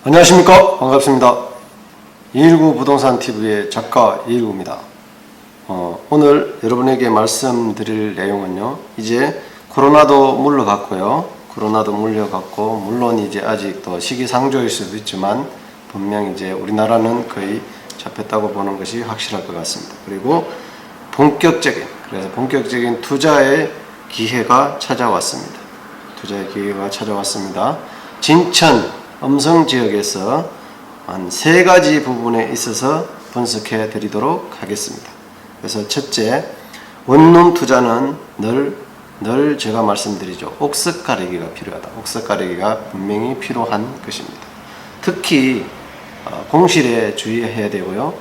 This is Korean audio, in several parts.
안녕하십니까. 반갑습니다. 219 부동산 TV의 작가 219입니다. 오늘 여러분에게 말씀드릴 내용은요, 이제 코로나도 물러갔고요. 물론 이제 아직 더 시기상조일 수도 있지만 분명 이제 우리나라는 거의 잡혔다고 보는 것이 확실할 것 같습니다. 그리고 본격적인 투자의 기회가 찾아왔습니다. 진천 음성 지역에서 한 3가지 부분에 있어서 분석해 드리도록 하겠습니다. 그래서 첫째, 원룸 투자는 늘 제가 말씀드리죠. 옥석 가리기가 필요하다. 옥석 가리기가 분명히 필요한 것입니다. 특히 공실에 주의해야 되고요.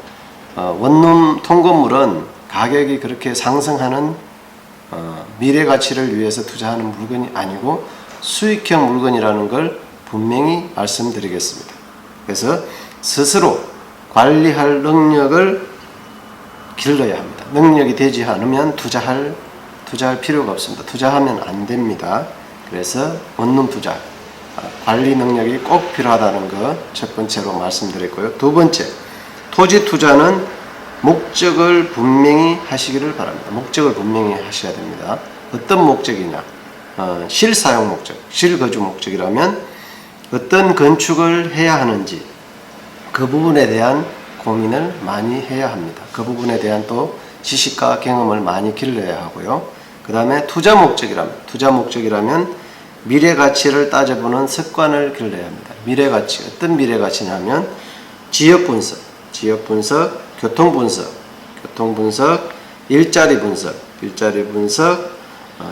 원룸 통건물은 가격이 그렇게 상승하는 미래 가치를 위해서 투자하는 물건이 아니고 수익형 물건이라는 걸 분명히 말씀드리겠습니다. 그래서 스스로 관리할 능력을 길러야 합니다. 능력이 되지 않으면 투자할 필요가 없습니다. 투자하면 안 됩니다. 그래서 원룸 투자 관리 능력이 꼭 필요하다는 것 첫 번째로 말씀드렸고요. 두 번째, 토지 투자는 목적을 분명히 하시기를 바랍니다. 목적을 분명히 하셔야 됩니다. 어떤 목적이냐? 실사용 목적, 실거주 목적이라면 어떤 건축을 해야 하는지 그 부분에 대한 고민을 많이 해야 합니다. 그 부분에 대한 또 지식과 경험을 많이 길러야 하고요. 그 다음에 투자 목적이라면 미래 가치를 따져보는 습관을 길러야 합니다. 미래 가치, 어떤 미래 가치냐면 지역 분석, 교통 분석, 일자리 분석,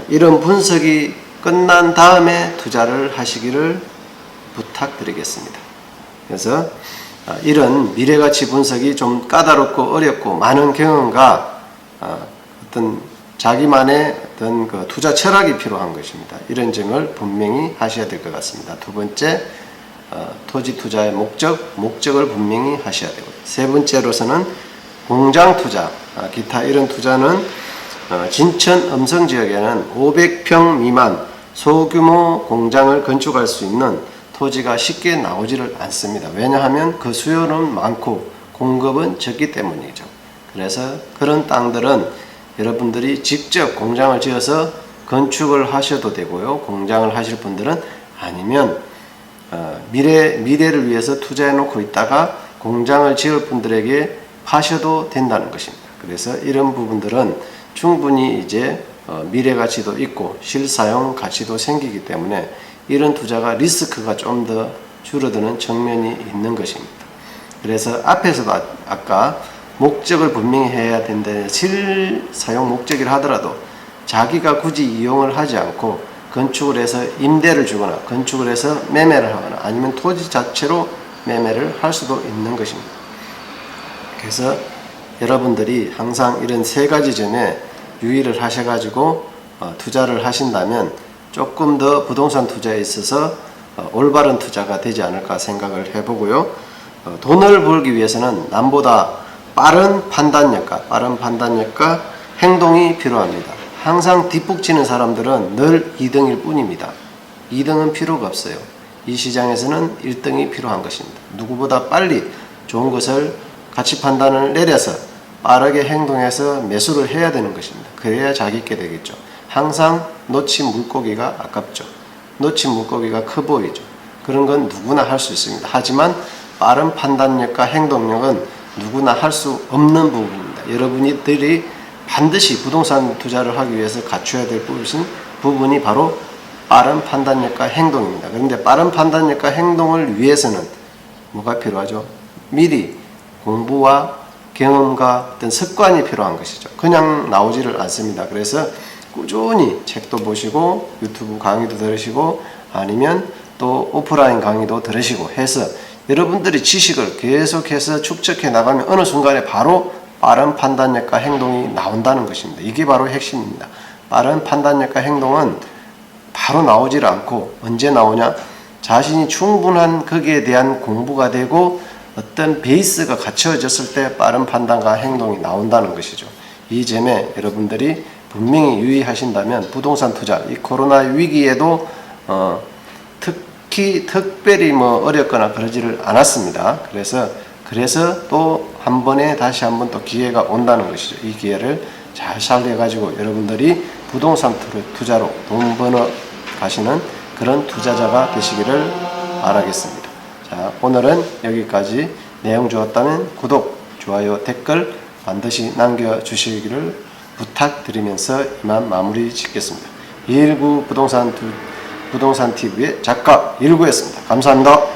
이런 분석이 끝난 다음에 투자를 하시기를 부탁드리겠습니다. 그래서 이런 미래가치 분석이 좀 까다롭고 어렵고 많은 경험과 어떤 자기만의 어떤 그 투자 철학이 필요한 것입니다. 이런 점을 분명히 하셔야 될 것 같습니다. 두 번째, 토지 투자의 목적을 분명히 하셔야 되고요. 세 번째로서는 공장 투자, 기타 이런 투자는 진천 음성 지역에는 500평 미만 소규모 공장을 건축할 수 있는 토지가 쉽게 나오지를 않습니다. 왜냐하면 그 수요는 많고 공급은 적기 때문이죠. 그래서 그런 땅들은 여러분들이 직접 공장을 지어서 건축을 하셔도 되고요. 공장을 하실 분들은 아니면 미래를 위해서 투자해 놓고 있다가 공장을 지을 분들에게 파셔도 된다는 것입니다. 그래서 이런 부분들은 충분히 이제 미래 가치도 있고 실사용 가치도 생기기 때문에 이런 투자가 리스크가 좀 더 줄어드는 측면이 있는 것입니다. 그래서 앞에서도 아까 목적을 분명히 해야 된다는 실사용 목적이라 하더라도 자기가 굳이 이용을 하지 않고 건축을 해서 임대를 주거나 건축을 해서 매매를 하거나 아니면 토지 자체로 매매를 할 수도 있는 것입니다. 그래서 여러분들이 항상 이런 3가지 점에 유의를 하셔가지고 투자를 하신다면 조금 더 부동산 투자에 있어서 올바른 투자가 되지 않을까 생각을 해보고요. 돈을 벌기 위해서는 남보다 빠른 판단력과 행동이 필요합니다. 항상 뒷북치는 사람들은 늘 2등일 뿐입니다. 2등은 필요가 없어요. 이 시장에서는 1등이 필요한 것입니다. 누구보다 빨리 좋은 것을 가치 판단을 내려서 빠르게 행동해서 매수를 해야 되는 것입니다. 그래야 자기 있게 되겠죠. 항상 놓친 물고기가 아깝죠. 놓친 물고기가 커 보이죠. 그런 건 누구나 할 수 있습니다. 하지만 빠른 판단력과 행동력은 누구나 할 수 없는 부분입니다. 여러분들이 반드시 부동산 투자를 하기 위해서 갖춰야 될 부분이 바로 빠른 판단력과 행동입니다. 그런데 빠른 판단력과 행동을 위해서는 뭐가 필요하죠? 미리 공부와 경험과 어떤 습관이 필요한 것이죠. 그냥 나오지를 않습니다. 그래서 꾸준히 책도 보시고 유튜브 강의도 들으시고 아니면 또 오프라인 강의도 들으시고 해서 여러분들이 지식을 계속해서 축적해 나가면 어느 순간에 바로 빠른 판단력과 행동이 나온다는 것입니다. 이게 바로 핵심입니다. 빠른 판단력과 행동은 바로 나오질 않고 언제 나오냐? 자신이 충분한 거기에 대한 공부가 되고 어떤 베이스가 갖춰졌을 때 빠른 판단과 행동이 나온다는 것이죠. 이 점에 여러분들이 분명히 유의하신다면 부동산 투자, 이 코로나 위기에도 특별히 뭐 어렵거나 그러지를 않았습니다. 그래서 또 한 번에 다시 한 번 또 기회가 온다는 것이죠. 이 기회를 잘 살려가지고 여러분들이 부동산 투자로 돈 버는 가시는 그런 투자자가 되시기를 바라겠습니다. 자, 오늘은 여기까지. 내용 좋았다면 구독, 좋아요, 댓글 반드시 남겨주시기를 부탁드리면서 이만 마무리 짓겠습니다. 219 부동산 TV의 작가 1구였습니다. 감사합니다.